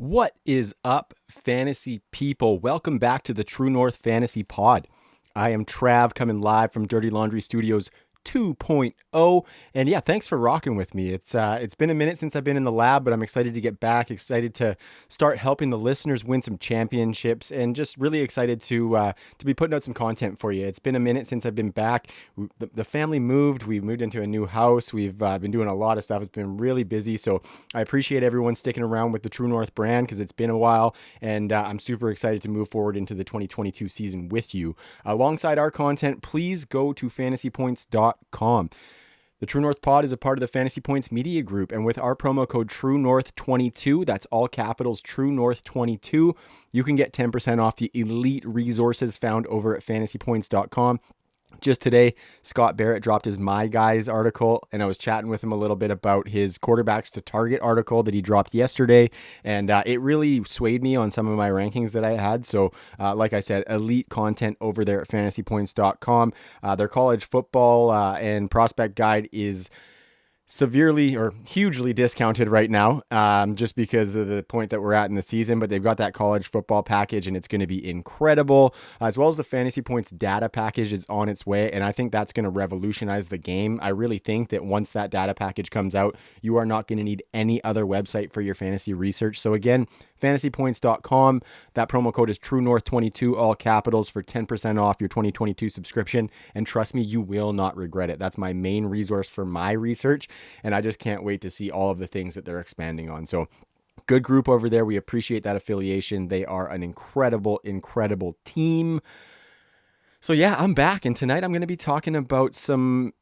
What is up, fantasy people? Welcome back to the True North Fantasy Pod. I am Trav, coming live from Dirty Laundry Studios 2.0. And yeah, thanks for rocking with me. It's been a minute since I've been in the lab, but I'm excited to get back, excited to start helping the listeners win some championships, and just really excited to be putting out some content for you. It's been a minute since I've been back. The family moved. We moved into a new house. We've been doing a lot of stuff. It's been really busy. So I appreciate everyone sticking around with the True North brand because it's been a while, and I'm super excited to move forward into the 2022 season with you. Alongside our content, please go to fantasypoints.com. The True North Pod is a part of the Fantasy Points Media Group, and with our promo code TrueNorth22, that's all capitals TrueNorth22, you can get 10% off the elite resources found over at fantasypoints.com. Just today, Scott Barrett dropped his My Guys article, and I was chatting with him a little bit about his quarterbacks to target article that he dropped yesterday, and it really swayed me on some of my rankings that I had. So like I said, elite content over there at fantasypoints.com. Their college football and prospect guide is severely or hugely discounted right now, just because of the point that we're at in the season, but they've got that college football package and it's going to be incredible, as well as the Fantasy Points data package is on its way, and I think that's going to revolutionize the game. I really think that once that data package comes out, you are not going to need any other website for your fantasy research. So again, fantasypoints.com, that promo code is TrueNorth22, all capitals, for 10% off your 2022 subscription, and trust me, you will not regret it. That's my main resource for my research, and I just can't wait to see all of the things that they're expanding on. So good group over there. We appreciate that affiliation. They are an incredible, incredible team. So yeah, I'm back, and tonight I'm going to be talking about some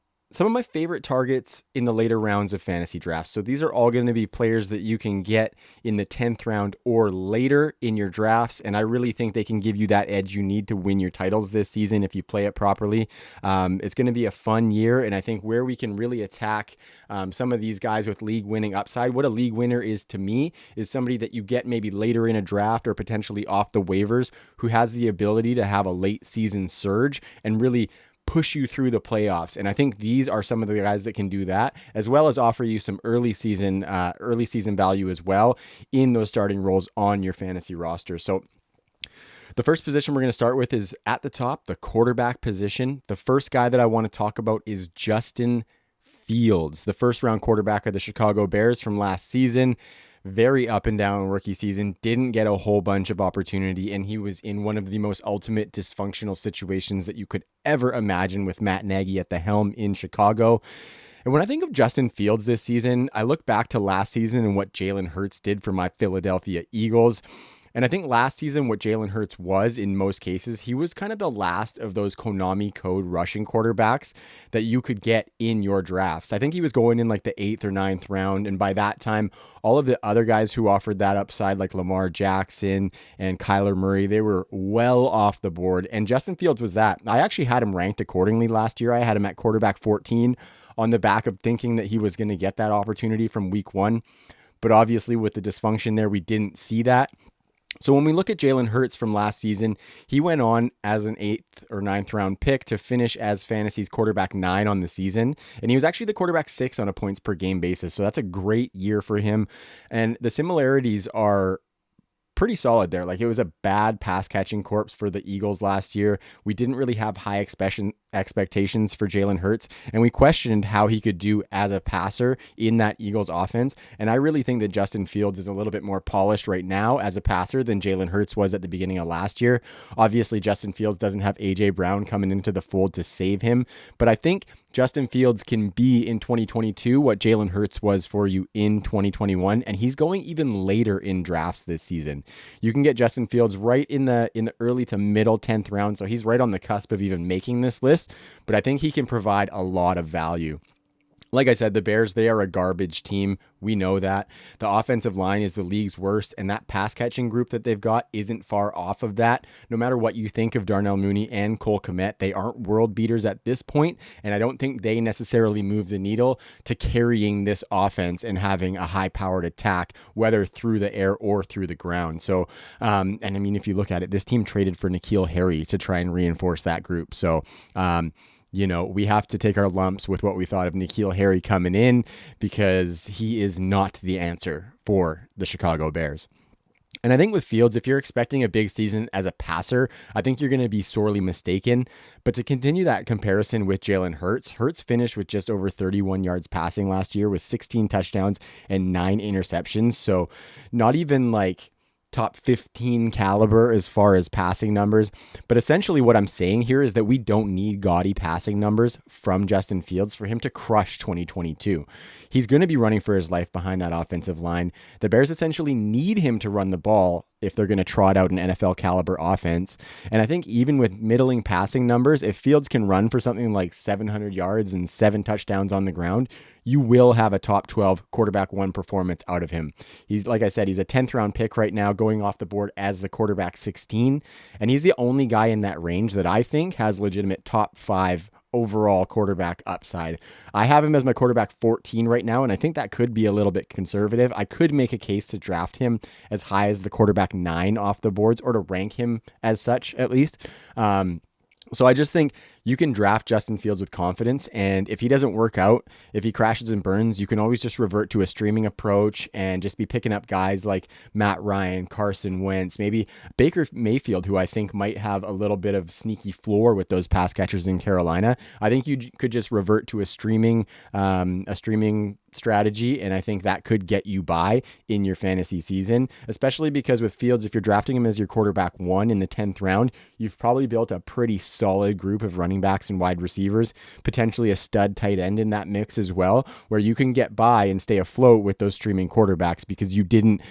of my favorite targets in the later rounds of fantasy drafts. So these are all going to be players that you can get in the 10th round or later in your drafts. And I really think they can give you that edge you need to win your titles this season if you play it properly. It's going to be a fun year. And I think where we can really attack some of these guys with league winning upside, what a league winner is to me is somebody that you get maybe later in a draft or potentially off the waivers who has the ability to have a late season surge and really push you through the playoffs. And I think these are some of the guys that can do that, as well as offer you some early season value as well in those starting roles on your fantasy roster. So the first position we're going to start with is at the top, the quarterback position. The first guy that I want to talk about is Justin Fields, the first round quarterback of the Chicago Bears from last season. Very up and down rookie season, didn't get a whole bunch of opportunity, and he was in one of the most ultimate dysfunctional situations that you could ever imagine with Matt Nagy at the helm in Chicago. And when I think of Justin Fields this season, I look back to last season and what Jalen Hurts did for my Philadelphia Eagles. And I think last season, what Jalen Hurts was in most cases, he was kind of the last of those Konami code rushing quarterbacks that you could get in your drafts. I think he was going in like the 8th or 9th round. And by that time, all of the other guys who offered that upside, like Lamar Jackson and Kyler Murray, they were well off the board. And Justin Fields was that. I actually had him ranked accordingly last year. I had him at quarterback 14 on the back of thinking that he was going to get that opportunity from week 1. But obviously with the dysfunction there, we didn't see that. So when we look at Jalen Hurts from last season, he went on as an 8th or 9th round pick to finish as fantasy's quarterback 9 on the season. And he was actually the quarterback 6 on a points per game basis. So that's a great year for him. And the similarities are pretty solid there. Like, it was a bad pass catching corpse for the Eagles last year. We didn't really have high expectations for Jalen Hurts, and we questioned how he could do as a passer in that Eagles offense. And I really think that Justin Fields is a little bit more polished right now as a passer than Jalen Hurts was at the beginning of last year. Obviously, Justin Fields doesn't have AJ Brown coming into the fold to save him, but I think Justin Fields can be in 2022 what Jalen Hurts was for you in 2021, and he's going even later in drafts this season. You can get Justin Fields right in the early to middle 10th round, so he's right on the cusp of even making this list, but I think he can provide a lot of value. Like I said, the Bears, they are a garbage team. We know that. The offensive line is the league's worst, and that pass catching group that they've got isn't far off of that. No matter what you think of Darnell Mooney and Cole Kmet, they aren't world beaters at this point, and I don't think they necessarily move the needle to carrying this offense and having a high-powered attack, whether through the air or through the ground. So, and I mean, if you look at it, this team traded for N'Keal Harry to try and reinforce that group. So, we have to take our lumps with what we thought of N'Keal Harry coming in, because he is not the answer for the Chicago Bears. And I think with Fields, if you're expecting a big season as a passer, I think you're going to be sorely mistaken. But to continue that comparison with Jalen Hurts, Hurts finished with just over 31 yards passing last year with 16 touchdowns and 9 interceptions. So not even like top 15 caliber as far as passing numbers. But essentially what I'm saying here is that we don't need gaudy passing numbers from Justin Fields for him to crush 2022. He's going to be running for his life behind that offensive line. The Bears essentially need him to run the ball if they're going to trot out an NFL caliber offense. And I think even with middling passing numbers, if Fields can run for something like 700 yards and 7 touchdowns on the ground, you will have a top 12 quarterback one performance out of him. He's, like I said, he's a 10th round pick right now, going off the board as the quarterback 16. And he's the only guy in that range that I think has legitimate top 5 overall quarterback upside. I have him as my quarterback 14 right now, and I think that could be a little bit conservative. I could make a case to draft him as high as the quarterback 9 off the boards, or to rank him as such at least. So I just think you can draft Justin Fields with confidence, and if he doesn't work out, if he crashes and burns, you can always just revert to a streaming approach and just be picking up guys like Matt Ryan, Carson Wentz, maybe Baker Mayfield, who I think might have a little bit of sneaky floor with those pass catchers in Carolina. I think you could just revert to a streaming strategy, and I think that could get you by in your fantasy season, especially because with Fields, if you're drafting him as your quarterback 1 in the 10th round, you've probably built a pretty solid group of running backs and wide receivers, potentially a stud tight end in that mix as well, where you can get by and stay afloat with those streaming quarterbacks because you didn't,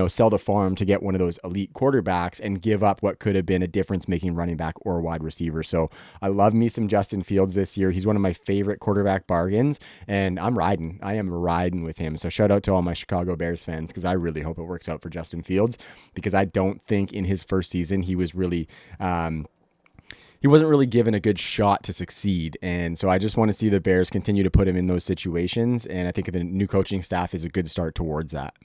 sell the farm to get one of those elite quarterbacks and give up what could have been a difference-making running back or wide receiver. So I love me some Justin Fields this year. He's one of my favorite quarterback bargains, and I am riding with him. So shout out to all my Chicago Bears fans, because I really hope it works out for Justin Fields, because I don't think in his first season he was really he wasn't really given a good shot to succeed. And so I just want to see the Bears continue to put him in those situations, and I think the new coaching staff is a good start towards that.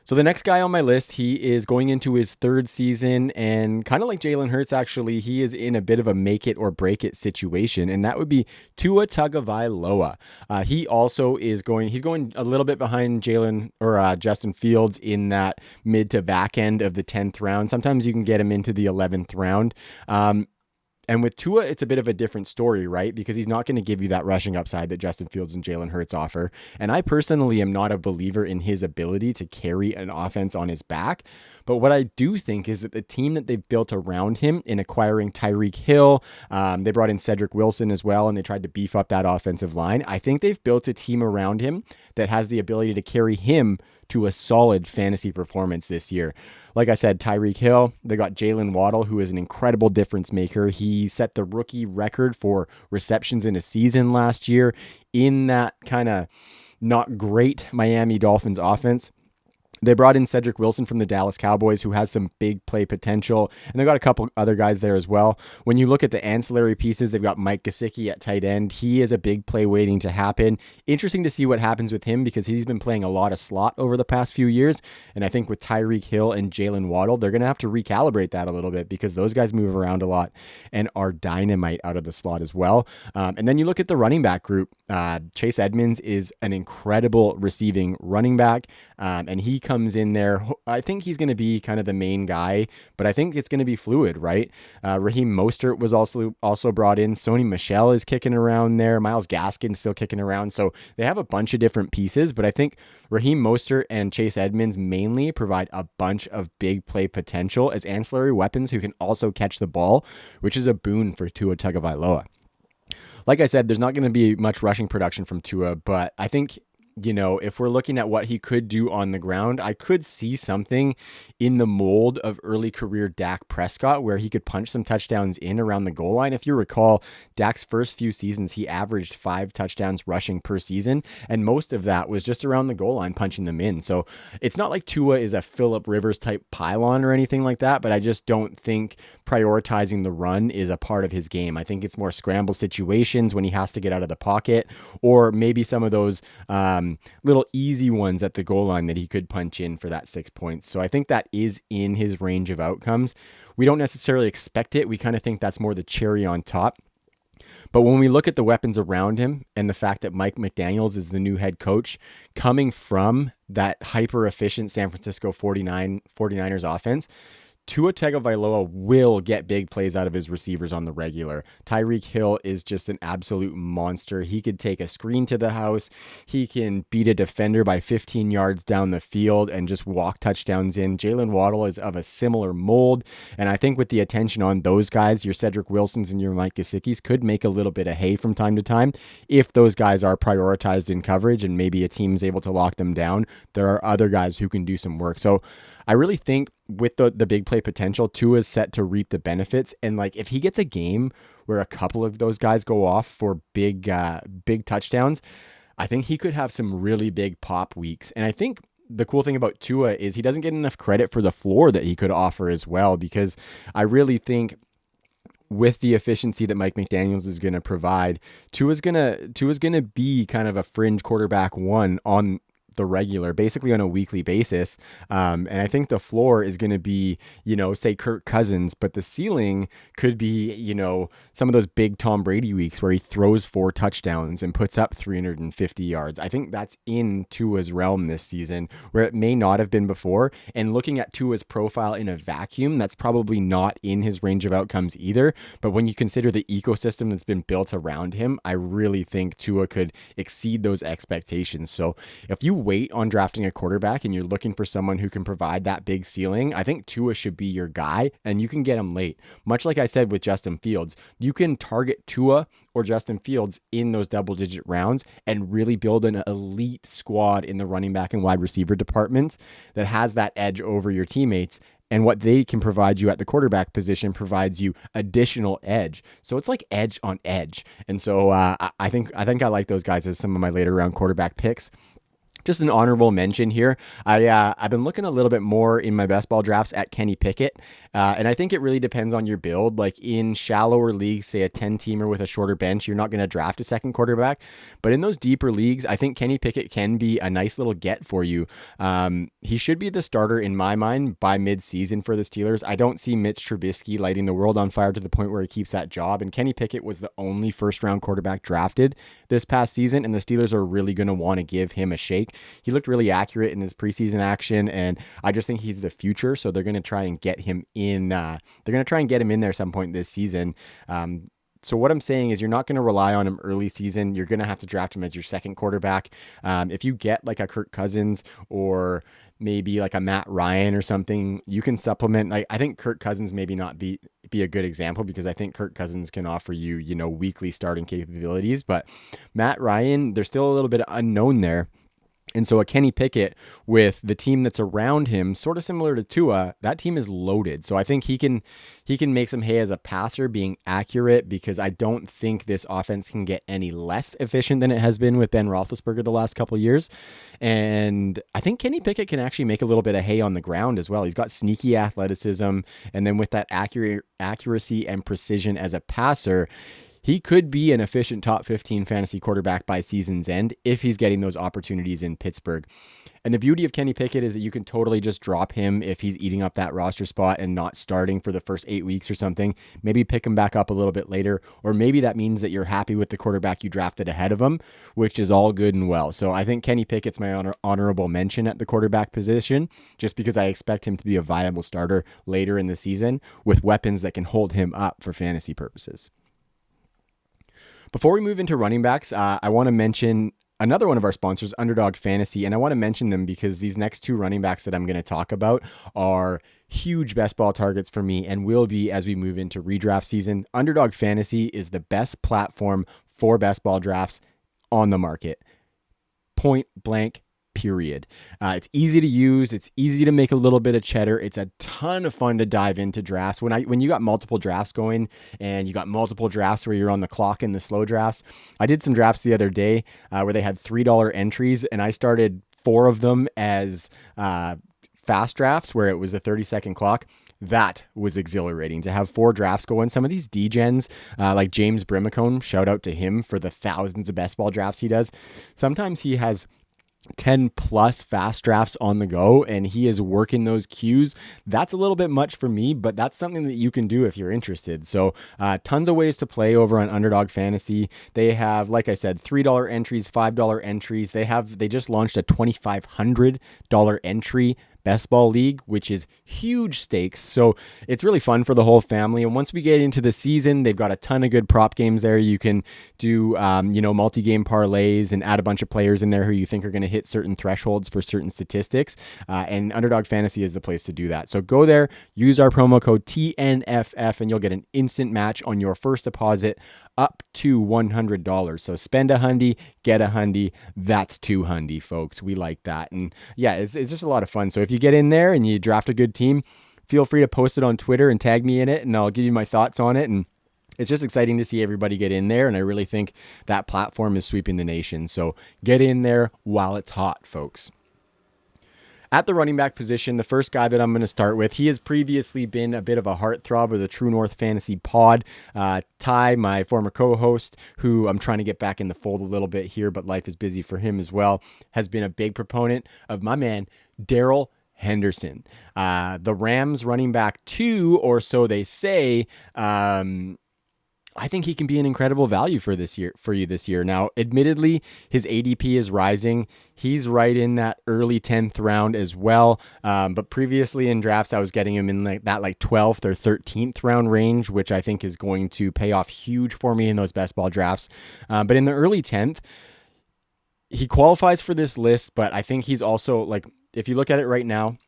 So the next guy on my list, he is going into his 3rd season, and kind of like Jalen Hurts, actually, he is in a bit of a make it or break it situation, and that would be Tua Tagovailoa. He also is he's going a little bit behind Justin Fields in that mid to back end of the 10th round. Sometimes you can get him into the 11th round. And with Tua, it's a bit of a different story, right? Because he's not going to give you that rushing upside that Justin Fields and Jalen Hurts offer. And I personally am not a believer in his ability to carry an offense on his back. But what I do think is that the team that they've built around him in acquiring Tyreek Hill, they brought in Cedric Wilson as well, and they tried to beef up that offensive line. I think they've built a team around him that has the ability to carry him to a solid fantasy performance this year. Like I said, Tyreek Hill, they got Jalen Waddle, who is an incredible difference maker. He set the rookie record for receptions in a season last year in that kind of not great Miami Dolphins offense. They brought in Cedric Wilson from the Dallas Cowboys, who has some big play potential, and they've got a couple other guys there as well. When you look at the ancillary pieces, they've got Mike Gesicki at tight end. He is a big play waiting to happen. Interesting to see what happens with him, because he's been playing a lot of slot over the past few years, and I think with Tyreek Hill and Jalen Waddle, they're going to have to recalibrate that a little bit, because those guys move around a lot and are dynamite out of the slot as well. And then you look at the running back group. Chase Edmonds is an incredible receiving running back, and he comes in there. I think he's going to be kind of the main guy, but I think it's going to be fluid, right? Raheem Mostert was also brought in. Sony Michel is kicking around there. Myles Gaskin's still kicking around. So they have a bunch of different pieces, but I think Raheem Mostert and Chase Edmonds mainly provide a bunch of big play potential as ancillary weapons who can also catch the ball, which is a boon for Tua Tagovailoa. Like I said, there's not going to be much rushing production from Tua, but I think, if we're looking at what he could do on the ground, I could see something in the mold of early career Dak Prescott, where he could punch some touchdowns in around the goal line. If you recall, Dak's first few seasons, he averaged 5 touchdowns rushing per season, and most of that was just around the goal line, punching them in. So it's not like Tua is a Phillip Rivers type pylon or anything like that, but I just don't think prioritizing the run is a part of his game. I think it's more scramble situations when he has to get out of the pocket, or maybe some of those little easy ones at the goal line that he could punch in for that 6 points. So I think that is in his range of outcomes. We don't necessarily expect it. We kind of think that's more the cherry on top. But when we look at the weapons around him and the fact that Mike McDaniels is the new head coach, coming from that hyper efficient San Francisco 49ers offense, Tua Tagovailoa will get big plays out of his receivers on the regular. Tyreek Hill is just an absolute monster. He could take a screen to the house. He can beat a defender by 15 yards down the field and just walk touchdowns in. Jalen Waddle is of a similar mold. And I think with the attention on those guys, your Cedric Wilsons and your Mike Gesicki's could make a little bit of hay from time to time. If those guys are prioritized in coverage and maybe a team is able to lock them down, there are other guys who can do some work. So I really think with the big play potential, Tua is set to reap the benefits. And like if he gets a game where a couple of those guys go off for big touchdowns, I think he could have some really big pop weeks. And I think the cool thing about Tua is he doesn't get enough credit for the floor that he could offer as well, because I really think with the efficiency that Mike McDaniels is going to provide, Tua's going to be kind of a fringe quarterback one on the regular, basically on a weekly basis. And I think the floor is going to be, say Kirk Cousins, but the ceiling could be, some of those big Tom Brady weeks where he throws 4 touchdowns and puts up 350 yards. I think that's in Tua's realm this season, where it may not have been before. And looking at Tua's profile in a vacuum, that's probably not in his range of outcomes either. But when you consider the ecosystem that's been built around him, I really think Tua could exceed those expectations. So if you wait on drafting a quarterback and you're looking for someone who can provide that big ceiling, I think Tua should be your guy, and you can get him late. Much like I said with Justin Fields, you can target Tua or Justin Fields in those double-digit rounds and really build an elite squad in the running back and wide receiver departments that has that edge over your teammates. And what they can provide you at the quarterback position provides you additional edge. So it's like edge on edge. And so I think I like those guys as some of my later round quarterback picks. Just an honorable mention here. I've been looking a little bit more in my best ball drafts at Kenny Pickett. And I think it really depends on your build. Like in shallower leagues, say a 10-teamer with a shorter bench, you're not going to draft a second quarterback. But in those deeper leagues, I think Kenny Pickett can be a nice little get for you. He should be the starter in my mind by mid-season for the Steelers. I don't see Mitch Trubisky lighting the world on fire to the point where he keeps that job. And Kenny Pickett was the only first-round quarterback drafted this past season, and the Steelers are really going to want to give him a shake. He looked really accurate in his preseason action, and I just think he's the future. So they're going to try and get him in. They're going to try and get him in there some point this season. So what I'm saying is you're not going to rely on him early season. You're going to have to draft him as your second quarterback. If you get like a Kirk Cousins or maybe like a Matt Ryan or something, you can supplement. Like I think Kirk Cousins maybe not be a good example, because I think Kirk Cousins can offer you, weekly starting capabilities. But Matt Ryan, there's still a little bit of unknown there. And so a Kenny Pickett with the team that's around him, sort of similar to Tua, that team is loaded. So I think he can make some hay as a passer, being accurate, because I don't think this offense can get any less efficient than it has been with Ben Roethlisberger the last couple of years. And I think Kenny Pickett can actually make a little bit of hay on the ground as well. He's got sneaky athleticism, and then with that accuracy and precision as a passer, he could be an efficient top 15 fantasy quarterback by season's end if he's getting those opportunities in Pittsburgh. And the beauty of Kenny Pickett is that you can totally just drop him if he's eating up that roster spot and not starting for the first 8 weeks or something. Maybe pick him back up a little bit later, or maybe that means that you're happy with the quarterback you drafted ahead of him, which is all good and well. So I think Kenny Pickett's my honorable mention at the quarterback position, just because I expect him to be a viable starter later in the season with weapons that can hold him up for fantasy purposes. Before we move into running backs, I want to mention another one of our sponsors, Underdog Fantasy, and I want to mention them because these next 2 running backs that I'm going to talk about are huge best ball targets for me and will be as we move into redraft season. Underdog Fantasy is the best platform for best ball drafts on the market. Point blank. Period. It's easy to use. It's easy to make a little bit of cheddar. It's a ton of fun to dive into drafts. When you got multiple drafts going and you got multiple drafts where you're on the clock in the slow drafts. I did some drafts the other day where they had $3 entries, and I started 4 of them as fast drafts where it was a 30-second clock. That was exhilarating to have 4 drafts going. Some of these D-gens, like James Brimacone, shout out to him for the thousands of best ball drafts he does. Sometimes he has 10 plus fast drafts on the go and he is working those queues. That's a little bit much for me, but that's something that you can do if you're interested. So tons of ways to play over on Underdog Fantasy. They have, like I said, $3 entries, $5 entries. They just launched a $2,500 entry best ball league, which is huge stakes. So it's really fun for the whole family. And once we get into the season, they've got a ton of good prop games there. You can do, multi-game parlays and add a bunch of players in there who you think are going to hit certain thresholds for certain statistics. And Underdog Fantasy is the place to do that. So go there, use our promo code TNFF, and you'll get an instant match on your first deposit up to $100. So spend $100, get $100. That's $200, folks. We like that. And yeah, it's just a lot of fun. So if you get in there and you draft a good team, feel free to post it on Twitter and tag me in it, and I'll give you my thoughts on it. And it's just exciting to see everybody get in there. And I really think that platform is sweeping the nation. So get in there while it's hot, folks. At the running back position, the first guy that I'm going to start with, he has previously been a bit of a heartthrob of the True North Fantasy Pod. Ty, my former co-host, who I'm trying to get back in the fold a little bit here, but life is busy for him as well, has been a big proponent of my man, Darrell Henderson. The Rams running back 2, or so they say. I think he can be an incredible value for you this year. Now, admittedly, his ADP is rising. He's right in that early 10th round as well. But previously in drafts, I was getting him in that 12th or 13th round range, which I think is going to pay off huge for me in those best ball drafts. But in the early 10th, he qualifies for this list, but I think he's also, if you look at it right now,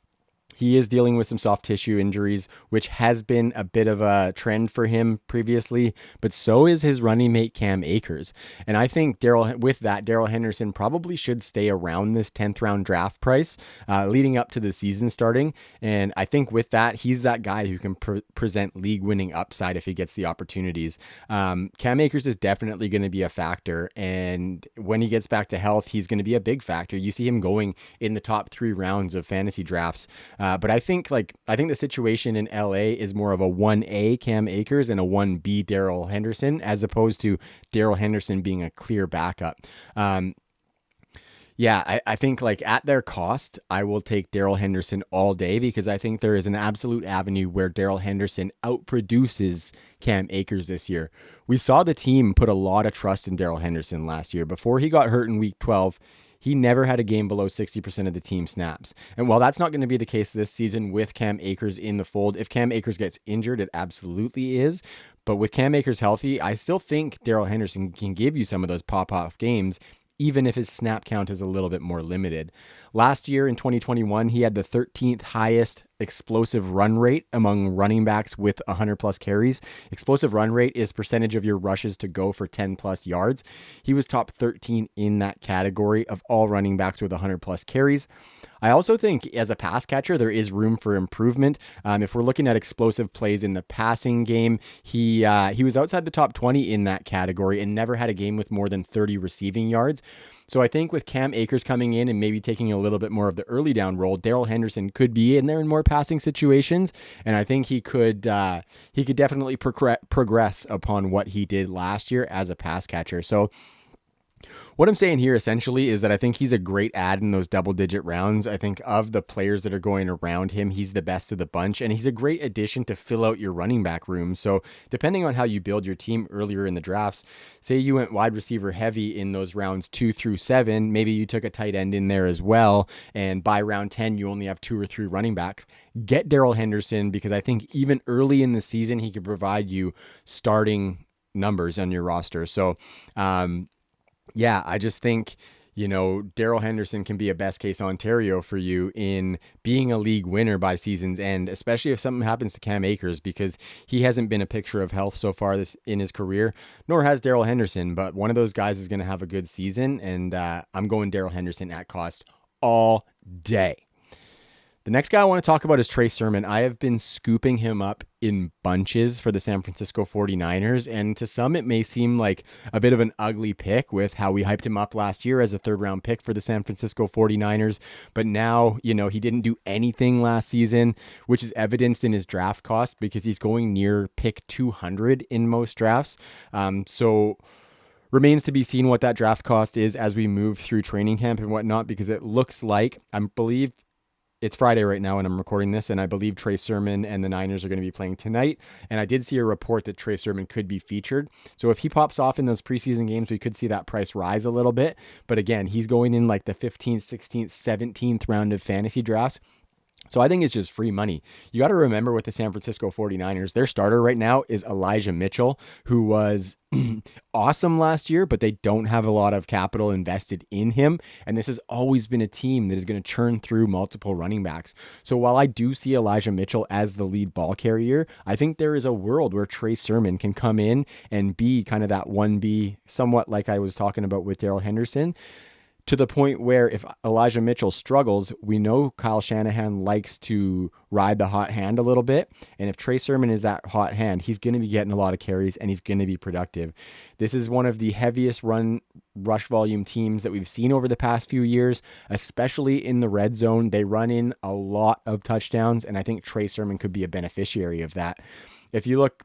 he is dealing with some soft tissue injuries, which has been a bit of a trend for him previously, but so is his running mate Cam Akers. And I think Darrell Henderson probably should stay around this 10th round draft price leading up to the season starting. And I think with that, he's that guy who can present league winning upside if he gets the opportunities. Cam Akers is definitely going to be a factor. And when he gets back to health, he's going to be a big factor. You see him going in the top 3 rounds of fantasy drafts. But I think the situation in LA is more of a 1A Cam Akers and a 1B Darrell Henderson, as opposed to Darrell Henderson being a clear backup. I think at their cost, I will take Darrell Henderson all day, because I think there is an absolute avenue where Darrell Henderson outproduces Cam Akers this year. We saw the team put a lot of trust in Darrell Henderson last year. Before he got hurt in week 12, he never had a game below 60% of the team snaps. And while that's not going to be the case this season with Cam Akers in the fold, if Cam Akers gets injured, it absolutely is. But with Cam Akers healthy, I still think Darrell Henderson can give you some of those pop-off games, even if his snap count is a little bit more limited. Last year in 2021, he had the 13th highest explosive run rate among running backs with 100 plus carries. Explosive run rate is percentage of your rushes to go for 10 plus yards. He was top 13 in that category of all running backs with 100 plus carries. I also think as a pass catcher, there is room for improvement. If we're looking at explosive plays in the passing game, he was outside the top 20 in that category and never had a game with more than 30 receiving yards. So I think with Cam Akers coming in and maybe taking a little bit more of the early down role, Darrell Henderson could be in there in more passing situations. And I think he could definitely progress upon what he did last year as a pass catcher. So what I'm saying here essentially is that I think he's a great add in those double-digit rounds. I think of the players that are going around him, he's the best of the bunch, and he's a great addition to fill out your running back room. So depending on how you build your team earlier in the drafts, say you went wide receiver heavy in those rounds 2 through 7, maybe you took a tight end in there as well, and by round 10, you only have 2 or 3 running backs. Get Darrell Henderson, because I think even early in the season, he could provide you starting numbers on your roster. So, I just think, Darrell Henderson can be a best case Ontario for you in being a league winner by season's end, especially if something happens to Cam Akers, because he hasn't been a picture of health so far in his career, nor has Darrell Henderson, but one of those guys is going to have a good season, and I'm going Darrell Henderson at cost all day. The next guy I want to talk about is Trey Sermon. I have been scooping him up in bunches for the San Francisco 49ers, and to some it may seem like a bit of an ugly pick with how we hyped him up last year as a 3rd round pick for the San Francisco 49ers, but now, he didn't do anything last season, which is evidenced in his draft cost because he's going near pick 200 in most drafts. So Remains to be seen what that draft cost is as we move through training camp and whatnot, because it looks like, I believe it's Friday right now and I'm recording this, and I believe Trey Sermon and the Niners are going to be playing tonight. And I did see a report that Trey Sermon could be featured. So if he pops off in those preseason games, we could see that price rise a little bit. But again, he's going in like the 15th, 16th, 17th round of fantasy drafts. So I think it's just free money. You got to remember with the San Francisco 49ers, their starter right now is Elijah Mitchell, who was awesome last year, but they don't have a lot of capital invested in him. And this has always been a team that is going to churn through multiple running backs. So while I do see Elijah Mitchell as the lead ball carrier, I think there is a world where Trey Sermon can come in and be kind of that 1B, somewhat like I was talking about with Darrell Henderson, to the point where if Elijah Mitchell struggles, we know Kyle Shanahan likes to ride the hot hand a little bit. And if Trey Sermon is that hot hand, he's going to be getting a lot of carries and he's going to be productive. This is one of the heaviest rush volume teams that we've seen over the past few years, especially in the red zone. They run in a lot of touchdowns, and I think Trey Sermon could be a beneficiary of that. If you look,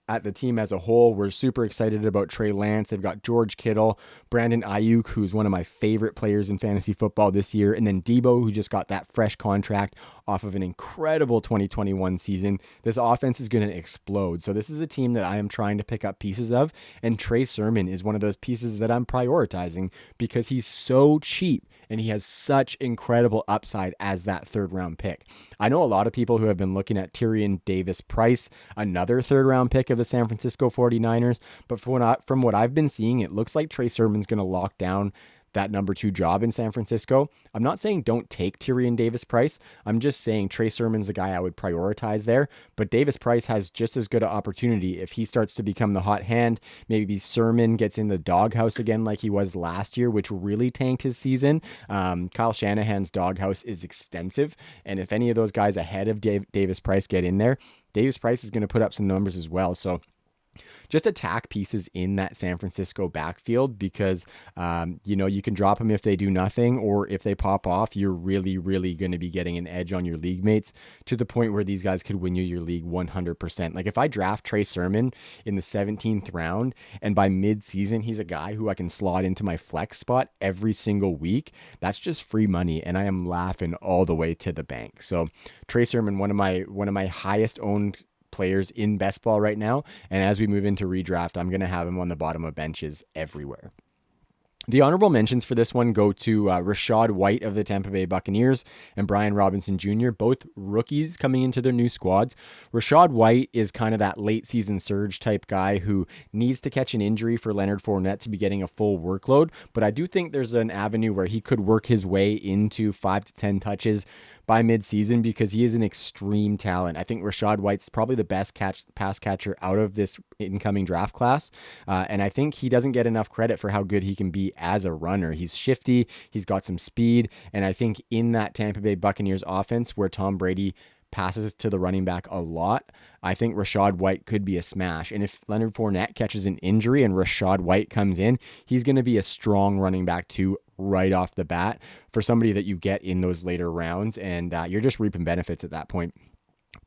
at the team as a whole, we're super excited about Trey Lance. They've got George Kittle, Brandon Ayuk, who's one of my favorite players in fantasy football this year, and then Debo, who just got that fresh contract off of an incredible 2021 season. This offense is going to explode. So this is a team that I am trying to pick up pieces of, and Trey Sermon is one of those pieces that I'm prioritizing because he's so cheap and he has such incredible upside as that third round pick. I know a lot of people who have been looking at Tyrion Davis-Price, another third round pick of the San Francisco 49ers, but from what I've been seeing, it looks like Trey Sermon's going to lock down that number 2 job in San Francisco. I'm not saying don't take Tyrion Davis-Price. I'm just saying Trey Sermon's the guy I would prioritize there. But Davis-Price has just as good an opportunity if he starts to become the hot hand. Maybe Sermon gets in the doghouse again like he was last year, which really tanked his season. Kyle Shanahan's doghouse is extensive. And if any of those guys ahead of Davis-Price get in there, Davis-Price is going to put up some numbers as well. So just attack pieces in that San Francisco backfield because, you can drop them if they do nothing, or if they pop off, you're really, really going to be getting an edge on your league mates to the point where these guys could win you your league 100%. Like if I draft Trey Sermon in the 17th round and by mid-season, he's a guy who I can slot into my flex spot every single week, that's just free money. And I am laughing all the way to the bank. So Trey Sermon, one of my highest owned players in best ball right now, and as we move into redraft, I'm going to have him on the bottom of benches everywhere. The honorable mentions for this one go to Rachaad White of the Tampa Bay Buccaneers and Brian Robinson Jr., both rookies coming into their new squads. Rachaad White is kind of that late season surge type guy who needs to catch an injury for Leonard Fournette to be getting a full workload, but I do think there's an avenue where he could work his way into 5 to 10 touches by midseason because he is an extreme talent. I think Rachaad White's probably the best pass catcher out of this incoming draft class. And I think he doesn't get enough credit for how good he can be as a runner. He's shifty, he's got some speed. And I think in that Tampa Bay Buccaneers offense where Tom Brady passes to the running back a lot, I think Rachaad White could be a smash. And if Leonard Fournette catches an injury and Rachaad White comes in, he's going to be a strong running back too right off the bat for somebody that you get in those later rounds. And you're just reaping benefits at that point.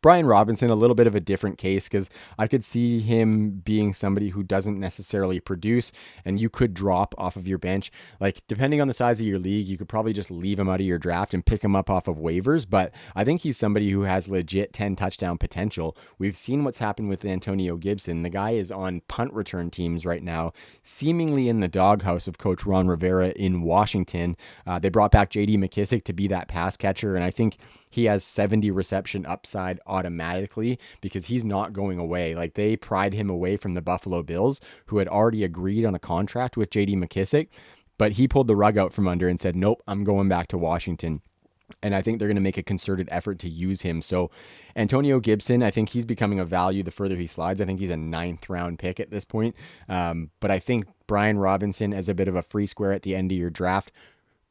Brian Robinson, a little bit of a different case because I could see him being somebody who doesn't necessarily produce and you could drop off of your bench. Like depending on the size of your league, you could probably just leave him out of your draft and pick him up off of waivers. But I think he's somebody who has legit 10 touchdown potential. We've seen what's happened with Antonio Gibson. The guy is on punt return teams right now, seemingly in the doghouse of Coach Ron Rivera in Washington. They brought back JD McKissick to be that pass catcher. And I think he has 70 reception upside automatically because he's not going away. Like they pried him away from the Buffalo Bills, who had already agreed on a contract with JD McKissick, but he pulled the rug out from under and said, nope, I'm going back to Washington. And I think they're going to make a concerted effort to use him. So Antonio Gibson, I think he's becoming a value the further he slides. I think he's a 9th round pick at this point. But I think Brian Robinson as a bit of a free square at the end of your draft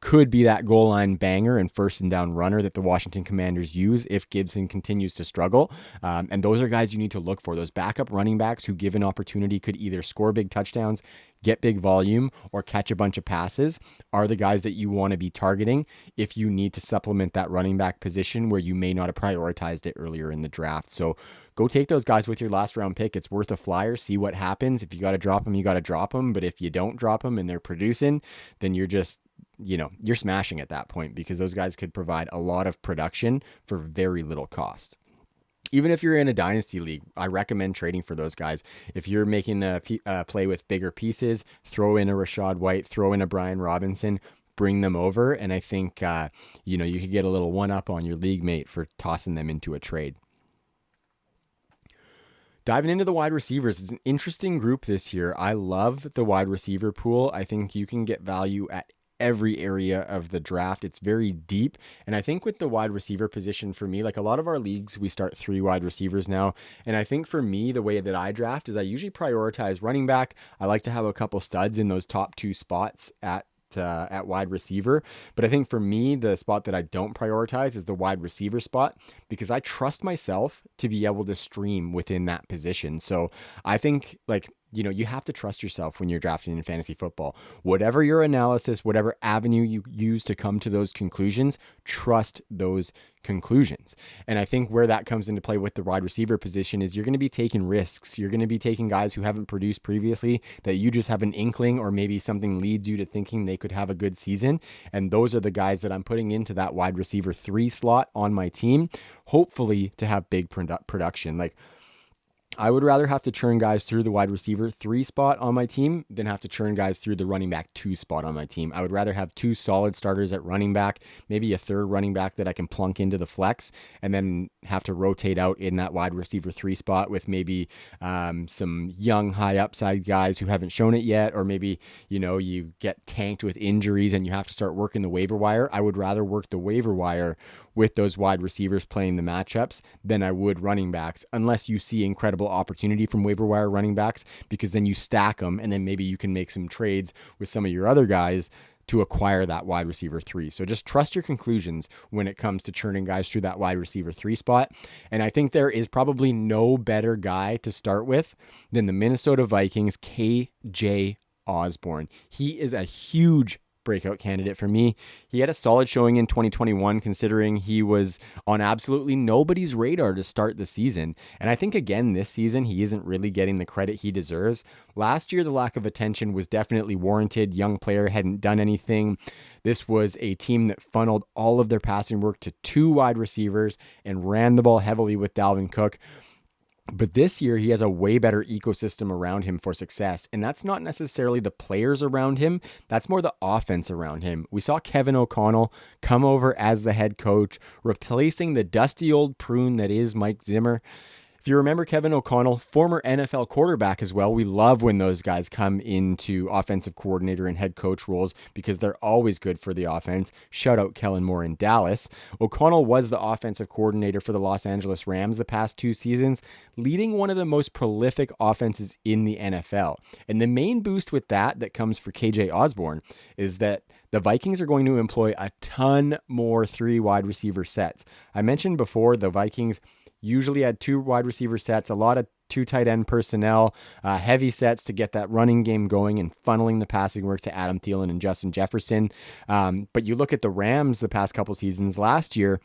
could be that goal line banger and first and down runner that the Washington Commanders use if Gibson continues to struggle. And those are guys you need to look for. Those backup running backs who, given opportunity, could either score big touchdowns, get big volume, or catch a bunch of passes are the guys that you want to be targeting if you need to supplement that running back position where you may not have prioritized it earlier in the draft. So go take those guys with your last round pick. It's worth a flyer. See what happens. If you got to drop them, you got to drop them. But if you don't drop them and they're producing, then you're just, you're smashing at that point, because those guys could provide a lot of production for very little cost. Even if you're in a dynasty league, I recommend trading for those guys. If you're making a play with bigger pieces, throw in a Rashad White, throw in a Brian Robinson, bring them over. And I think, you could get a little one up on your league mate for tossing them into a trade. Diving into the wide receivers, it's an interesting group this year. I love the wide receiver pool. I think you can get value at every area of the draft. It's very deep. And I think with the wide receiver position, for me, like a lot of our leagues, we start 3 wide receivers now. And I think for me, the way that I draft is I usually prioritize running back. I like to have a couple studs in those top 2 spots at wide receiver. But I think for me, the spot that I don't prioritize is the wide receiver spot, because I trust myself to be able to stream within that position. So I think you have to trust yourself when you're drafting in fantasy football. Whatever your analysis, whatever avenue you use to come to those conclusions, trust those conclusions. And I think where that comes into play with the wide receiver position is you're going to be taking risks. You're going to be taking guys who haven't produced previously that you just have an inkling, or maybe something leads you to thinking they could have a good season. And those are the guys that I'm putting into that wide receiver 3 slot on my team, hopefully to have big production. I would rather have to churn guys through the wide receiver 3 spot on my team than have to churn guys through the running back 2 spot on my team. I would rather have 2 solid starters at running back, maybe a third running back that I can plunk into the flex, and then have to rotate out in that wide receiver 3 spot with maybe some young high upside guys who haven't shown it yet, or maybe, you get tanked with injuries and you have to start working the waiver wire. I would rather work the waiver wire with those wide receivers playing the matchups than I would running backs, unless you see incredible opportunity from waiver wire running backs, because then you stack them and then maybe you can make some trades with some of your other guys to acquire that wide receiver 3. So just trust your conclusions when it comes to churning guys through that wide receiver 3 spot. And I think there is probably no better guy to start with than the Minnesota Vikings, KJ Osborne. He is a huge breakout candidate for me. He had a solid showing in 2021, considering he was on absolutely nobody's radar to start the season. And I think again this season he isn't really getting the credit he deserves. Last year the lack of attention was definitely warranted. Young player, hadn't done anything. This was a team that funneled all of their passing work to 2 wide receivers and ran the ball heavily with Dalvin Cook. But this year, he has a way better ecosystem around him for success. And that's not necessarily the players around him. That's more the offense around him. We saw Kevin O'Connell come over as the head coach, replacing the dusty old prune that is Mike Zimmer. If you remember Kevin O'Connell, former NFL quarterback as well, we love when those guys come into offensive coordinator and head coach roles because they're always good for the offense. Shout out Kellen Moore in Dallas. O'Connell was the offensive coordinator for the Los Angeles Rams the past 2 seasons, leading one of the most prolific offenses in the NFL. And the main boost with that comes for KJ Osborne is that the Vikings are going to employ a ton more 3 wide receiver sets. I mentioned before the Vikings usually had 2 wide receiver sets, a lot of 2 tight end personnel, heavy sets to get that running game going and funneling the passing work to Adam Thielen and Justin Jefferson. But you look at the Rams the past couple seasons last year,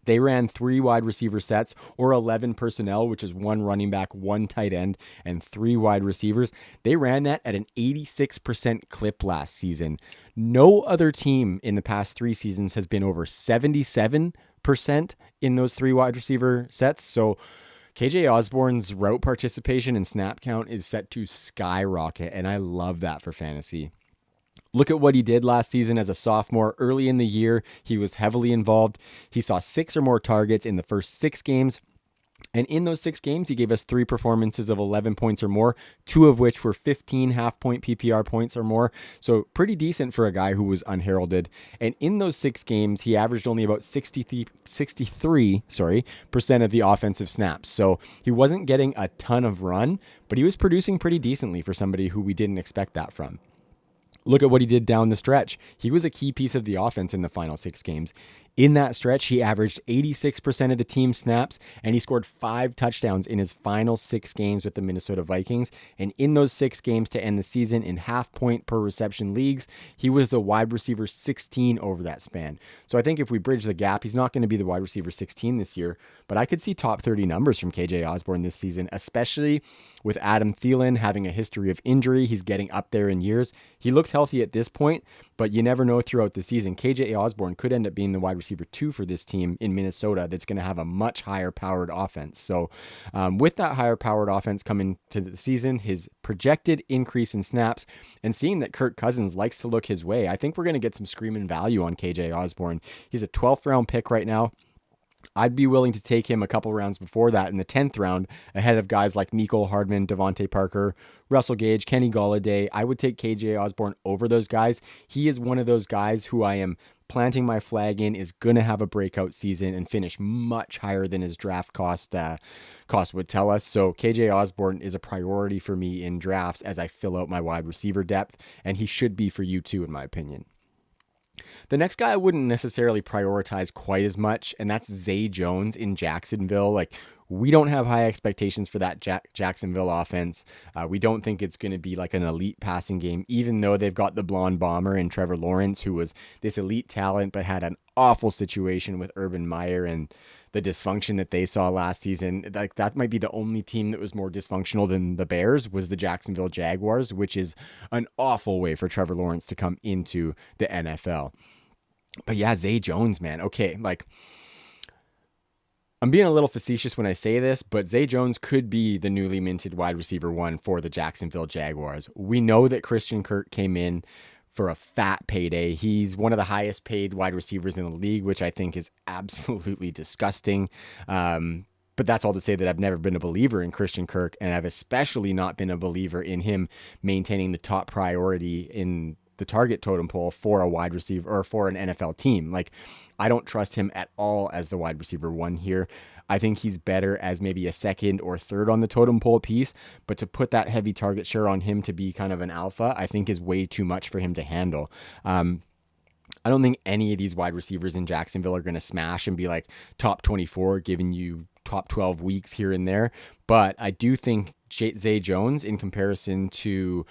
they ran 3 wide receiver sets or 11 personnel, which is 1 running back, 1 tight end, and 3 wide receivers. They ran that at an 86% clip last season. No other team in the past 3 seasons has been over 77% in those 3 wide receiver sets. So KJ Osborne's route participation and snap count is set to skyrocket, and I love that for fantasy. Look at what he did last season as a sophomore. Early in the year, he was heavily involved. He saw 6 or more targets in the first 6 games. And in those 6 games, he gave us 3 performances of 11 points or more, 2 of which were 15 half-point PPR points or more. So pretty decent for a guy who was unheralded. And in those 6 games, he averaged only about 63% of the offensive snaps. So he wasn't getting a ton of run, but he was producing pretty decently for somebody who we didn't expect that from. Look at what he did down the stretch. He was a key piece of the offense in the final 6 games. In that stretch, he averaged 86% of the team snaps, and he scored 5 touchdowns in his final 6 games with the Minnesota Vikings. And in those 6 games to end the season in half-point per reception leagues, he was the wide receiver 16 over that span. So I think if we bridge the gap, he's not going to be the wide receiver 16 this year, but I could see top 30 numbers from KJ Osborne this season, especially with Adam Thielen having a history of injury. He's getting up there in years. He looks healthy at this point, but you never know throughout the season. KJ Osborne could end up being the wide receiver 2 for this team in Minnesota that's going to have a much higher powered offense. So with that higher powered offense coming to the season, his projected increase in snaps, and seeing that Kirk Cousins likes to look his way, I think we're going to get some screaming value on KJ Osborne. He's a 12th round pick right now. I'd be willing to take him a couple rounds before that in the 10th round ahead of guys like Mecole Hardman, Devontae Parker, Russell Gage, Kenny Golladay. I would take KJ Osborne over those guys. He is one of those guys who I am planting my flag in is going to have a breakout season and finish much higher than his draft cost would tell us. So KJ Osborne is a priority for me in drafts as I fill out my wide receiver depth, and he should be for you too, in my opinion. The next guy I wouldn't necessarily prioritize quite as much, and that's Zay Jones in Jacksonville. Like, we don't have high expectations for that Jacksonville offense. We don't think it's going to be like an elite passing game, even though they've got the blonde bomber and Trevor Lawrence, who was this elite talent, but had an awful situation with Urban Meyer and the dysfunction that they saw last season. Like, that might be the only team that was more dysfunctional than the Bears was the Jacksonville Jaguars, which is an awful way for Trevor Lawrence to come into the NFL. But yeah, Zay Jones, man. Okay, like, I'm being a little facetious when I say this, but Zay Jones could be the newly minted wide receiver 1 for the Jacksonville Jaguars. We know that Christian Kirk came in for a fat payday. He's one of the highest paid wide receivers in the league, which I think is absolutely disgusting. But that's all to say that I've never been a believer in Christian Kirk, and I've especially not been a believer in him maintaining the top priority in the target totem pole for a wide receiver or for an NFL team. Like, I don't trust him at all as the wide receiver 1 here. I think he's better as maybe a second or third on the totem pole piece, but to put that heavy target share on him to be kind of an alpha, I think is way too much for him to handle. I don't think any of these wide receivers in Jacksonville are going to smash and be like top 24, giving you top 12 weeks here and there. But I do think Zay Jones, in comparison to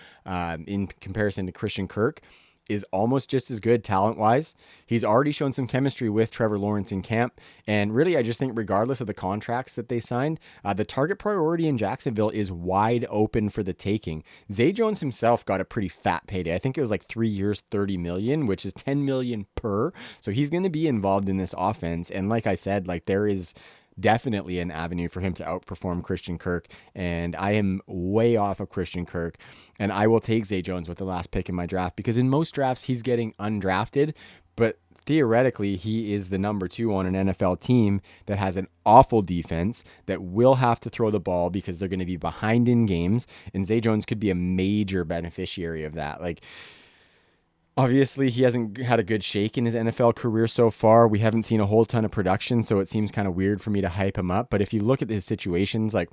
Christian Kirk, is almost just as good talent-wise. He's already shown some chemistry with Trevor Lawrence in camp. And really, I just think regardless of the contracts that they signed, the target priority in Jacksonville is wide open for the taking. Zay Jones himself got a pretty fat payday. I think it was like 3 years, $30 million, which is $10 million per. So he's going to be involved in this offense. And like I said, like, there is definitely an avenue for him to outperform Christian Kirk, and I am way off of Christian Kirk, and I will take Zay Jones with the last pick in my draft, because in most drafts he's getting undrafted, but theoretically he is the number 2 on an NFL team that has an awful defense that will have to throw the ball because they're going to be behind in games, and Zay Jones could be a major beneficiary of that. Like, obviously, he hasn't had a good shake in his NFL career so far. We haven't seen a whole ton of production, so it seems kind of weird for me to hype him up. But if you look at his situations, like,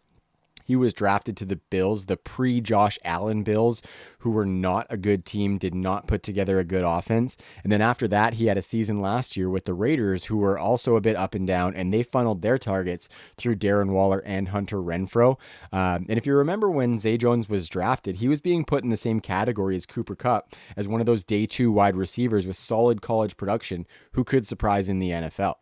he was drafted to the Bills, the pre-Josh Allen Bills, who were not a good team, did not put together a good offense. And then after that, he had a season last year with the Raiders, who were also a bit up and down, and they funneled their targets through Darren Waller and Hunter Renfrow. And if you remember when Zay Jones was drafted, he was being put in the same category as Cooper Kupp, as one of those day 2 wide receivers with solid college production who could surprise in the NFL.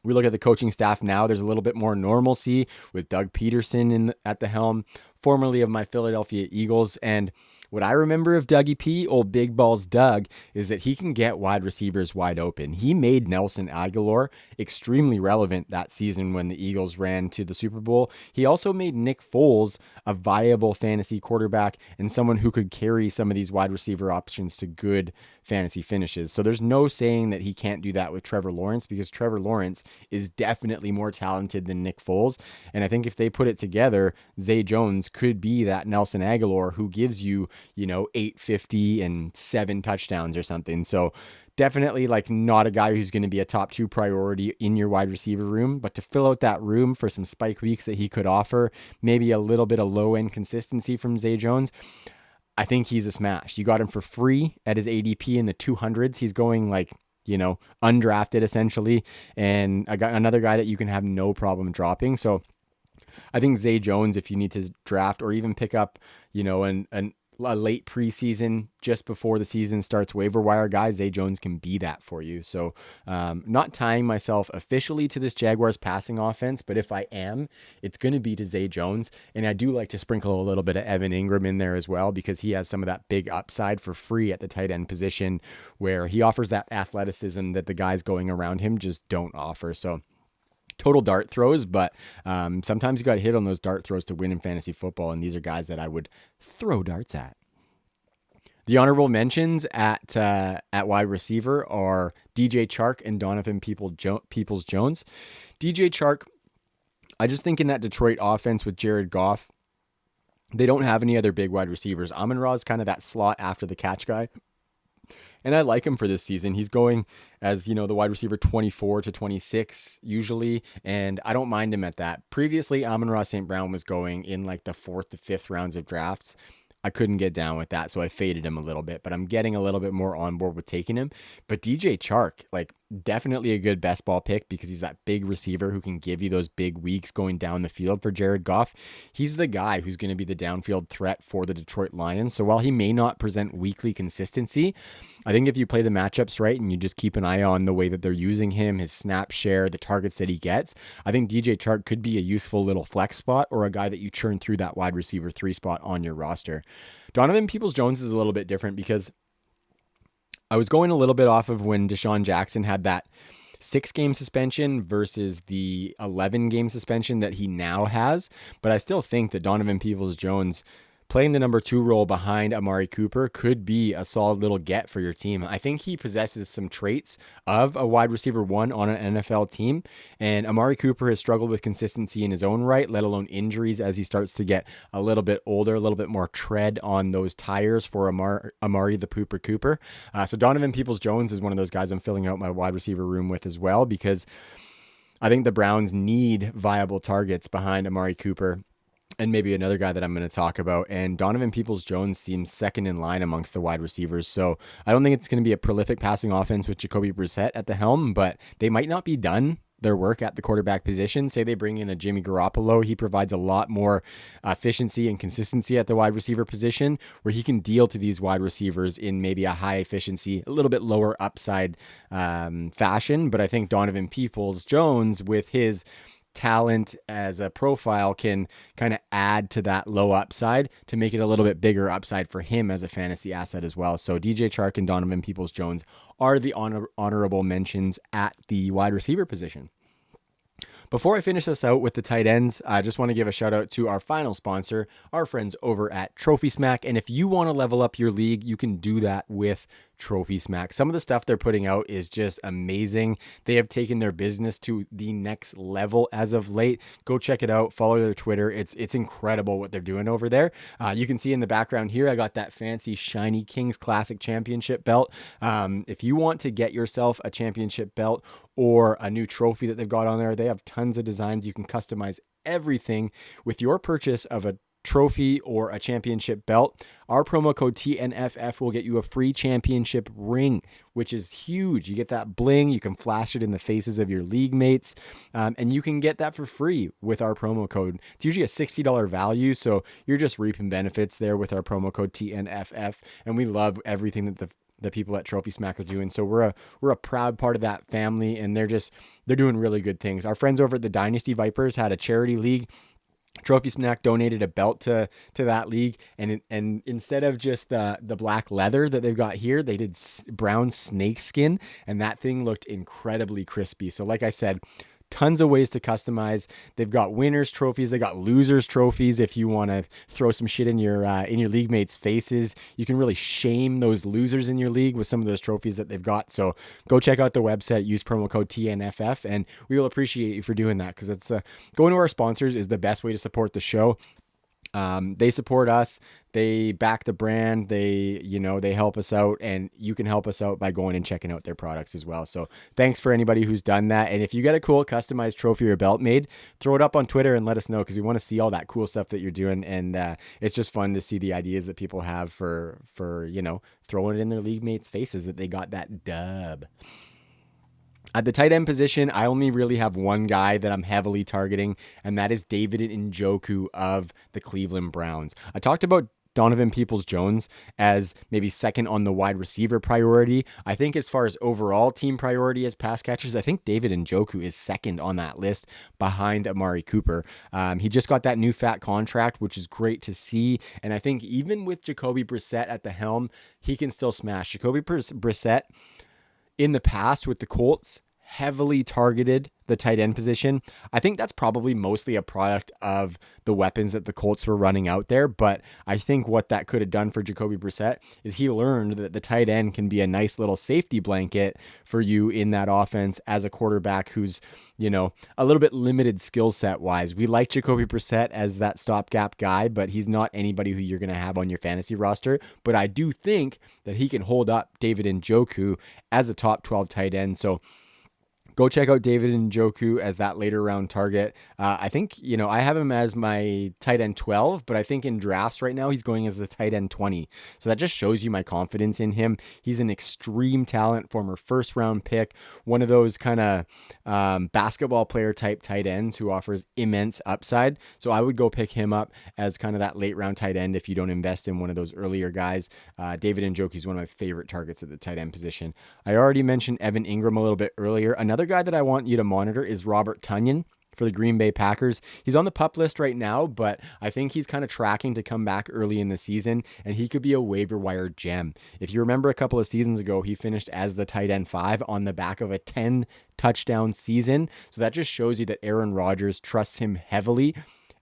We look at the coaching staff now. There's a little bit more normalcy with Doug Peterson at the helm, formerly of my Philadelphia Eagles. And what I remember of Dougie P, old Big Balls Doug, is that he can get wide receivers wide open. He made Nelson Agholor extremely relevant that season when the Eagles ran to the Super Bowl. He also made Nick Foles a viable fantasy quarterback and someone who could carry some of these wide receiver options to good fantasy finishes. So there's no saying that he can't do that with Trevor Lawrence, because Trevor Lawrence is definitely more talented than Nick Foles. And I think if they put it together, Zay Jones could be that Nelson Agholor who gives you, 850 and 7 touchdowns or something. So definitely, like, not a guy who's going to be a top 2 priority in your wide receiver room, but to fill out that room for some spike weeks that he could offer, maybe a little bit of low end consistency from Zay Jones, I think he's a smash. You got him for free at his ADP in the 200s. He's going like, undrafted essentially. And I got another guy that you can have no problem dropping. So I think Zay Jones, if you need to draft or even pick up, a late preseason just before the season starts waiver wire guy, Zay Jones can be that for you. So not tying myself officially to this Jaguars passing offense, but if I am, it's going to be to Zay Jones. And I do like to sprinkle a little bit of Evan Ingram in there as well, because he has some of that big upside for free at the tight end position, where he offers that athleticism that the guys going around him just don't offer. So total dart throws, but sometimes you got to hit on those dart throws to win in fantasy football, and these are guys that I would throw darts at. The honorable mentions at wide receiver are DJ Chark and Donovan Peoples-Jones. DJ Chark, I just think in that Detroit offense with Jared Goff, they don't have any other big wide receivers. Amon-Ra is kind of that slot after the catch guy. And I like him for this season. He's going as, the wide receiver 24 to 26 usually, and I don't mind him at that. Previously, Amon-Ra St. Brown was going in like the 4th to 5th rounds of drafts. I couldn't get down with that, so I faded him a little bit, but I'm getting a little bit more on board with taking him. But DJ Chark, like, definitely a good best ball pick, because he's that big receiver who can give you those big weeks going down the field for Jared Goff. He's the guy who's going to be the downfield threat for the Detroit Lions. So while he may not present weekly consistency, I think if you play the matchups right and you just keep an eye on the way that they're using him, his snap share, the targets that he gets, I think DJ Chark could be a useful little flex spot, or a guy that you churn through that wide receiver 3 spot on your roster. Donovan Peoples-Jones is a little bit different, because I was going a little bit off of when Deshaun Jackson had that 6-game suspension versus the 11-game suspension that he now has. But I still think that Donovan Peoples-Jones playing the number 2 role behind Amari Cooper could be a solid little get for your team. I think he possesses some traits of a wide receiver 1 on an NFL team, and Amari Cooper has struggled with consistency in his own right, let alone injuries, as he starts to get a little bit older, a little bit more tread on those tires for Amari the Pooper Cooper. So Donovan Peoples-Jones is one of those guys I'm filling out my wide receiver room with as well, because I think the Browns need viable targets behind Amari Cooper and maybe another guy that I'm going to talk about. And Donovan Peoples-Jones seems second in line amongst the wide receivers. So I don't think it's going to be a prolific passing offense with Jacoby Brissett at the helm, but they might not be done their work at the quarterback position. Say they bring in a Jimmy Garoppolo, he provides a lot more efficiency and consistency at the wide receiver position, where he can deal to these wide receivers in maybe a high efficiency, a little bit lower upside fashion. But I think Donovan Peoples-Jones, with his talent as a profile, can kind of add to that low upside to make it a little bit bigger upside for him as a fantasy asset as well. So DJ Chark and Donovan Peoples-Jones are the honorable mentions at the wide receiver position. Before I finish this out with the tight ends, I just want to give a shout out to our final sponsor, our friends over at Trophy Smack. And if you want to level up your league, you can do that with Trophy Smack. Some of the stuff they're putting out is just amazing. They have taken their business to the next level as of late. Go check it out. Follow their Twitter. It's incredible what they're doing over there. You can see in the background here, I got that fancy shiny Kings Classic Championship belt. If you want to get yourself a championship belt or a new trophy that they've got on there, they have tons of designs. You can customize everything with your purchase of a trophy or a championship belt. Our promo code TNFF will get you a free championship ring, which is huge. You get that bling, you can flash it in the faces of your league mates, and you can get that for free with our promo code. It's usually a $60 value, so you're just reaping benefits there with our promo code TNFF, and we love everything that the people at Trophy Smack are doing. So we're a proud part of that family, and they're doing really good things. Our friends over at the Dynasty Vipers had a charity league. Trophy Smack donated a belt to that league, and instead of just the black leather that they've got here, they did brown snake skin, and that thing looked incredibly crispy. So like I said, tons of ways to customize. They've got winners trophies. They got losers trophies. If you want to throw some shit in your league mates' faces, you can really shame those losers in your league with some of those trophies that they've got. So go check out the website, use promo code TNFF, and we will appreciate you for doing that, because it's going to our sponsors is the best way to support the show. They support us. They back the brand. They help us out, and you can help us out by going and checking out their products as well. So thanks for anybody who's done that. And if you get a cool customized trophy or belt made, throw it up on Twitter and let us know, because we want to see all that cool stuff that you're doing. And it's just fun to see the ideas that people have for throwing it in their league mates' faces that they got that dub. At the tight end position, I only really have one guy that I'm heavily targeting, and that is David Njoku of the Cleveland Browns. I talked about Donovan Peoples-Jones as maybe second on the wide receiver priority. I think as far as overall team priority as pass catchers, I think David Njoku is second on that list behind Amari Cooper. He just got that new fat contract, which is great to see. And I think even with Jacoby Brissett at the helm, he can still smash. Jacoby Brissett in the past with the Colts heavily targeted the tight end position. I think that's probably mostly a product of the weapons that the Colts were running out there. But I think what that could have done for Jacoby Brissett is he learned that the tight end can be a nice little safety blanket for you in that offense as a quarterback who's, a little bit limited skill set wise. We like Jacoby Brissett as that stopgap guy, but he's not anybody who you're going to have on your fantasy roster. But I do think that he can hold up David Njoku as a top 12 tight end. So go check out David Njoku as that later round target. I think, I have him as my tight end 12, but I think in drafts right now, he's going as the tight end 20. So that just shows you my confidence in him. He's an extreme talent, former first round pick, one of those kind of basketball player type tight ends who offers immense upside. So I would go pick him up as kind of that late round tight end if you don't invest in one of those earlier guys. David Njoku is one of my favorite targets at the tight end position. I already mentioned Evan Ingram a little bit earlier. Another guy that I want you to monitor is Robert Tonyan for the Green Bay Packers. He's on the PUP list right now, but I think he's kind of tracking to come back early in the season, and he could be a waiver wire gem. If you remember a couple of seasons ago, he finished as the tight end 5 on the back of a 10 touchdown season. So that just shows you that Aaron Rodgers trusts him heavily.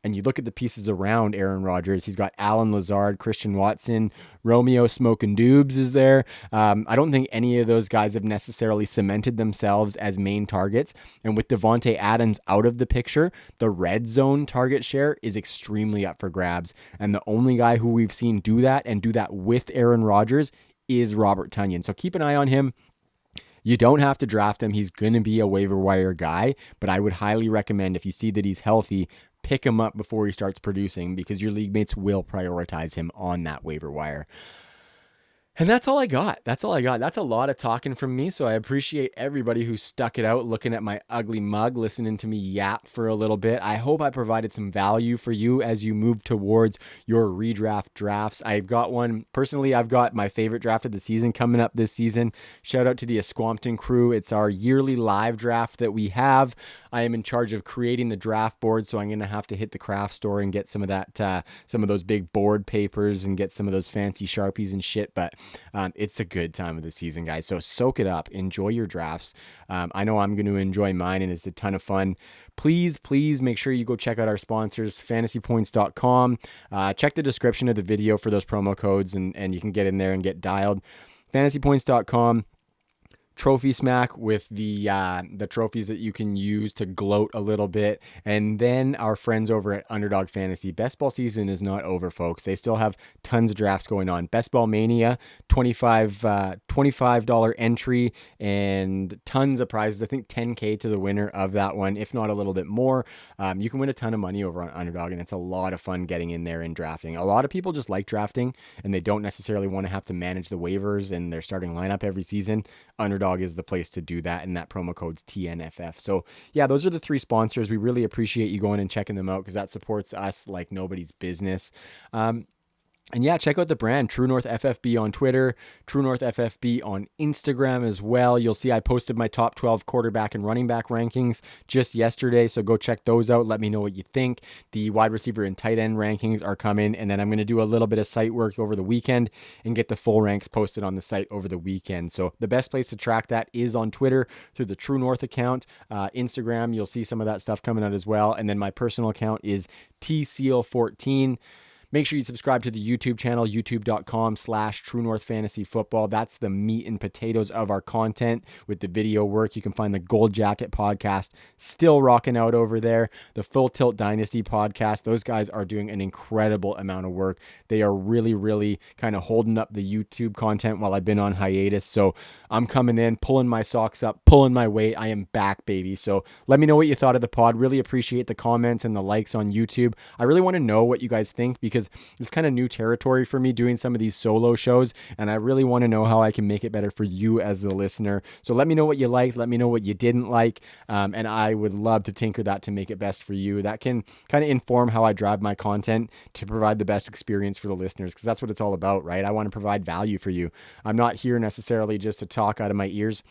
And you look at the pieces around Aaron Rodgers. He's got Alan Lazard, Christian Watson, Romeo Smokin' Dubes is there. I don't think any of those guys have necessarily cemented themselves as main targets. And with Devontae Adams out of the picture, the red zone target share is extremely up for grabs. And the only guy who we've seen do that and do that with Aaron Rodgers is Robert Tonyan. So keep an eye on him. You don't have to draft him. He's going to be a waiver wire guy, but I would highly recommend, if you see that he's healthy, pick him up before he starts producing, because your league mates will prioritize him on that waiver wire. And that's all I got. That's a lot of talking from me. So I appreciate everybody who stuck it out looking at my ugly mug, listening to me yap for a little bit. I hope I provided some value for you as you move towards your redraft drafts. I've got my favorite draft of the season coming up this season. Shout out to the Esquampton crew. It's our yearly live draft that we have. I am in charge of creating the draft board, so I'm going to have to hit the craft store and get some of that, some of those big board papers and get some of those fancy Sharpies and shit. But it's a good time of the season, guys. So soak it up. Enjoy your drafts. I know I'm going to enjoy mine, and it's a ton of fun. Please make sure you go check out our sponsors, fantasypoints.com. Check the description of the video for those promo codes, and you can get in there and get dialed. Fantasypoints.com. Trophy Smack with the trophies that you can use to gloat a little bit. And then our friends over at Underdog Fantasy. Best ball season is not over, folks. They still have tons of drafts going on. Best Ball Mania, $25 entry and tons of prizes. I think $10K to the winner of that one, if not a little bit more. You can win a ton of money over on Underdog, and it's a lot of fun getting in there and drafting. A lot of people just like drafting, and they don't necessarily want to have to manage the waivers and their starting lineup every season. Underdog is the place to do that, and that promo code's TNFF. So yeah, those are the 3 sponsors. We really appreciate you going and checking them out, because that supports us like nobody's business. And yeah, check out the brand, True North FFB on Twitter, True North FFB on Instagram as well. You'll see I posted my top 12 quarterback and running back rankings just yesterday, so go check those out. Let me know what you think. The wide receiver and tight end rankings are coming, and then I'm going to do a little bit of site work over the weekend and get the full ranks posted on the site over the weekend. So the best place to track that is on Twitter through the True North account. Instagram, you'll see some of that stuff coming out as well. And then my personal account is TSEAL14. Make sure you subscribe to the YouTube channel, youtube.com/True North Fantasy Football. That's the meat and potatoes of our content with the video work. You can find the Gold Jacket podcast still rocking out over there. The Full Tilt Dynasty podcast, those guys are doing an incredible amount of work. They are really, really kind of holding up the YouTube content while I've been on hiatus. So I'm coming in, pulling my socks up, pulling my weight. I am back, baby. So let me know what you thought of the pod. Really appreciate the comments and the likes on YouTube. I really want to know what you guys think because it's kind of new territory for me doing some of these solo shows, and I really want to know how I can make it better for you as the listener. So let me know what you liked. Let me know what you didn't like, and I would love to tinker that to make it best for you. That can kind of inform how I drive my content to provide the best experience for the listeners, because that's what it's all about, right? I want to provide value for you. I'm not here necessarily just to talk out of my ears.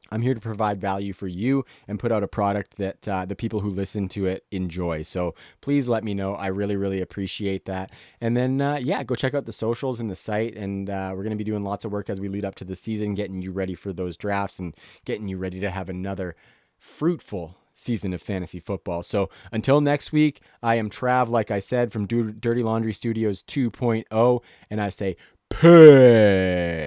I'm here to provide value for you and put out a product that the people who listen to it enjoy. So please let me know. I really, really appreciate that. And then, go check out the socials and the site. And we're going to be doing lots of work as we lead up to the season, getting you ready for those drafts and getting you ready to have another fruitful season of fantasy football. So until next week, I am Trav, like I said, from Dirty Laundry Studios 2.0. And I say, peace.